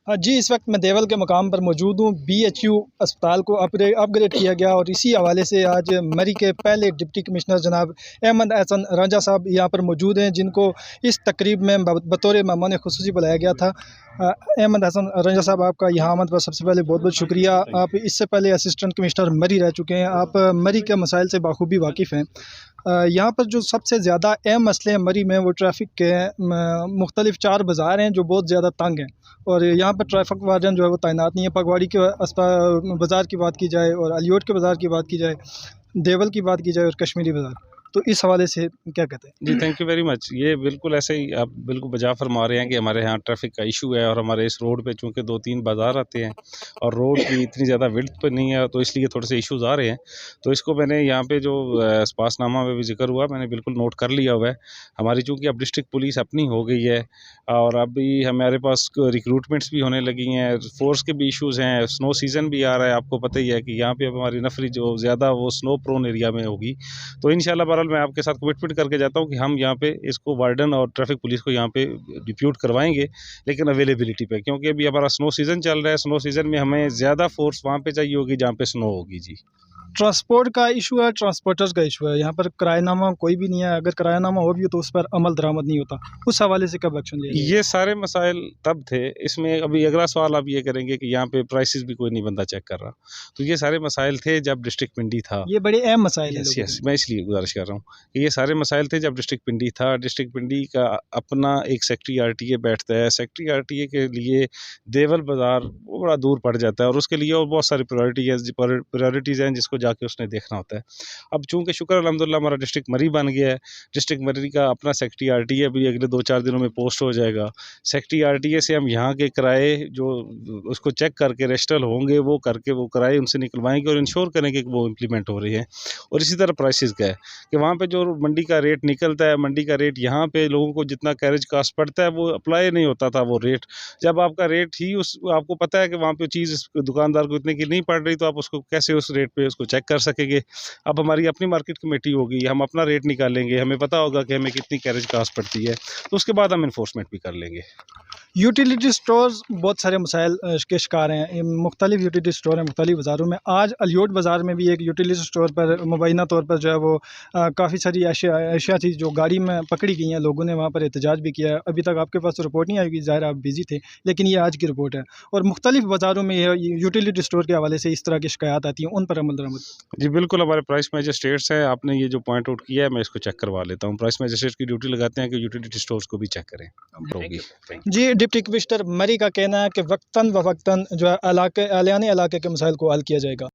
हाँ जी, इस वक्त मैं देवल के मकाम पर मौजूद हूँ। बीएचयू अस्पताल को अपग्रेड किया गया और इसी हवाले से आज मरी के पहले डिप्टी कमिश्नर जनाब अहमद एहसन रांझा साहब यहाँ पर मौजूद हैं, जिनको इस तकरीब में बतौर मेहमान खुसूसी बुलाया गया था। अहमद एहसन रांझा साहब, आपका यहाँ आमद पर सबसे पहले बहुत बहुत शुक्रिया। आप इससे पहले असिस्टेंट कमिश्नर मरी रह चुके हैं, आप मरी के मसाइल से बाखूबी वाकिफ़ हैं। यहाँ पर जो सबसे ज़्यादा अहम मसले हैं मरी में, वो ट्रैफिक के हैं। मुख्तलिफ 4 बाज़ार हैं जो बहुत ज़्यादा तंग हैं और यहाँ पर ट्रैफिक वार्डन जो है वो तैनात नहीं है। पगवाड़ी के बाज़ार की बात की जाए और अलियोट के बाज़ार की बात की जाए, देवल की बात की जाए और कश्मीरी बाज़ार, तो इस हवाले से क्या कहते हैं? जी, थैंक यू वेरी मच। ये बिल्कुल ऐसे ही आप बिल्कुल बजा फरमा रहे हैं कि हमारे यहाँ ट्रैफिक का इशू है और हमारे इस रोड पे चूँकि 2-3 बाज़ार आते हैं और रोड की इतनी ज़्यादा विड्थ पे नहीं है, तो इसलिए थोड़े से इश्यूज़ आ रहे हैं। तो इसको मैंने यहाँ पे जो पासनामा में भी ज़िक्र हुआ, मैंने बिल्कुल नोट कर लिया हुआ है। हमारी चूँकि अब डिस्ट्रिक्ट पुलिस अपनी हो गई है और अभी हमारे पास रिक्रूटमेंट्स भी होने लगी हैं, फ़ोर्स के भी इश्यूज़ हैं, स्नो सीज़न भी आ रहा है। आपको पता ही है कि यहाँ पे अब हमारी नफरी जो ज़्यादा वो स्नो प्रोन एरिया में होगी। तो इंशाल्लाह बहरहाल मैं आपके साथ कमिटमेंट करके जाता हूँ कि हम यहाँ पे इसको वार्डन और ट्रैफिक पुलिस को यहाँ पे डिप्यूट करवाएंगे, लेकिन अवेलेबिलिटी पे, क्योंकि अभी हमारा स्नो सीज़न चल रहा है। स्नो सीज़न में हमें ज़्यादा फोर्स वहाँ पे चाहिए होगी जहाँ पे स्नो होगी। जी, ट्रांसपोर्ट का इशू है, ट्रांसपोर्टर्स का इशू है। यहाँ पर किरायानामा कोई भी नहीं है, अगर किरायानामा हो भी तो उस पर अमल दरामद नहीं होता। उस हवाले से कब एक्शन लिया जाएगा? ये सारे मसाइल तब थे। इसमें अभी अगला सवाल आप ये करेंगे कि यहाँ पे प्राइसेस भी कोई नहीं बंदा चेक कर रहा। तो ये सारे मसाइल थे जब डिस्ट्रिक्ट पिंडी था। ये बड़े अहम मसाइल हैं यस लोगों यस, के। मैं इसलिए गुजारिश कर रहा हूँ कि ये सारे मसाइल थे जब डिस्ट्रिक्ट पिंडी था। डिस्ट्रिक्ट पिंडी का अपना एक सेक्रेटरी आरटीए बैठता है। सेक्रेटरी आरटीए के लिए देवल बाज़ार वो बड़ा दूर पड़ जाता है और उसके लिए और बहुत सारी प्रायोरिटीज़ हैं जिसको जाके उसने देखना होता है। अब चूँकि शुक्र अल्हम्दुलिल्लाह हमारा डिस्ट्रिक्ट मरी बन गया है। डिस्ट्रिक्ट मरी का अपना सेक्रेटरी आरटीए भी अगले 2-4 दिनों में पोस्ट हो जाएगा। सेक्रेटरी आरटीए से हम यहाँ के किराए जो उसको चेक करके रजिस्टर होंगे, वो करके वो किराए उनसे निकलवाएंगे और इंश्योर करेंगे कि वो इम्प्लीमेंट हो रही है। और इसी तरह प्राइसेस का है कि वहाँ पे जो मंडी का रेट निकलता है, मंडी का रेट यहाँ पे लोगों को जितना कैरेज कास्ट पड़ता है वो अप्लाई नहीं होता था वो रेट। जब आपका रेट ही उस आपको पता है कि वहाँ पे चीज़ दुकानदार को इतने की नहीं पड़ रही, तो आप उसको कैसे उस रेट पे उसको चेक कर सकेंगे। अब हमारी अपनी मार्केट कमेटी होगी, हम अपना रेट निकालेंगे, हमें पता होगा कि हमें कितनी कैरेज कास्ट पड़ती है, तो उसके बाद हम इन्फोर्समेंट भी कर लेंगे। यूटिलिटी स्टोर्स बहुत सारे मसाइल के शिकार हैं। मुख्तलिफ यूटिलिटी स्टोर हैं मुख्तलिफ बाज़ारों में। आज अलियोट बाज़ार में भी एक यूटिलिटी स्टोर पर मुबैना तौर पर जो है वो काफ़ी सारी अशिया थी जो गाड़ी में पकड़ी गई हैं। लोगों ने वहाँ पर एहतजाज भी किया है। अभी तक आपके पास रिपोर्ट नहीं आई होगी, ज़ाहिर आप बिज़ी थे, लेकिन ये आज की रिपोर्ट है। और मुख्तलिफ बाज़ारों में यूटिलिटी स्टोर के हवाले से इस तरह की शिकायत आती हैं, उन पर अमल दरामद। जी बिल्कुल, हमारे प्राइस मैजिस्ट्रेट्स हैं। आपने ये जो पॉइंट आउट किया है, मैं इसको चेक करवा लेता हूँ। प्राइस मैजिस्ट्रेट की ड्यूटी लगाते हैं कि यूटिलिटी स्टोर्स को भी चेक करें। होगी। Thank you. जी, डिप्टी कमिश्नर मरी का कहना है कि वक्तन व वक्तन जो है आलियाने इलाके के मसाइल को हल किया जाएगा।